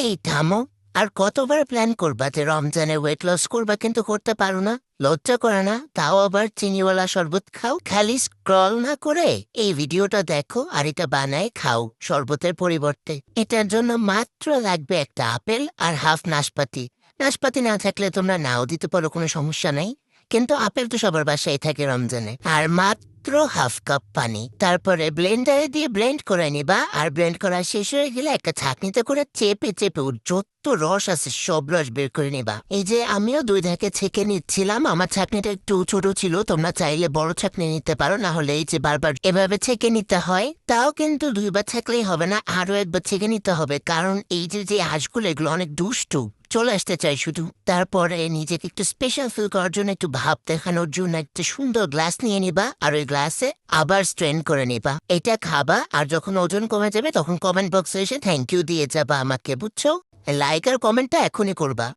এই থামো। আর কতবার প্ল্যান করবা যে রমজানে ওয়েট লস করবা কিন্তু করতে পারো না? লজ্জা করে না? তাও আবার চিনিওয়ালা শরবত খাও। খালি স্ক্রল না করে এই ভিডিওটা দেখো আর এটা বানায় খাও শরবতের পরিবর্তে। এটার জন্য মাত্র লাগবে একটা আপেল আর হাফ নাশপাতি। নাশপাতি না থাকলে তোমরা নাও দিতে পারো, কোনো সমস্যা নাই। কিন্তু আপেল তো সবার বাসায় থাকে রমজানে। আর মাত্র হাফ কাপ পানি, তারপরে ব্লেন্ডারে দিয়ে ব্লেন্ড করে নিবা। আর ব্লেন্ড করা শেষ হয়ে গেলে একটা ছাঁকনিতে করে চেপে চেপে ওর যত রস আছে সব রস বের করে নিবা। এই যে আমিও দুই ধাকে ছেঁকে নিচ্ছিলাম, আমার ছাঁকনিটা একটু ছোট ছিল, তোমরা চাইলে বড় ছাঁকনি নিতে পারো, না হলে এই যে বারবার এভাবে ছেঁকে নিতে হয়। তাও কিন্তু দুইবার ছাঁকলেই হবে না, আরো একবার ছেঁকে নিতে হবে, কারণ এই যে যে হাঁসগুলো এগুলো অনেক দুষ্টু, চলে আসতে চাই শুধু। তারপরে নিজেকে একটু স্পেশাল ফিল করার জন্য, একটু ভাব দেখানোর জন্য একটা সুন্দর গ্লাস নিয়ে নিবা, আর ওই গ্লাসে আবার স্ট্রেন করে নিবা। এটা খাবা, আর যখন ওজন কমে যাবে তখন কমেন্ট বক্সে এসে থ্যাংক ইউ দিয়ে যাবা আমাকে, বুঝছো? লাইক আর কমেন্টটা এখনই করবা।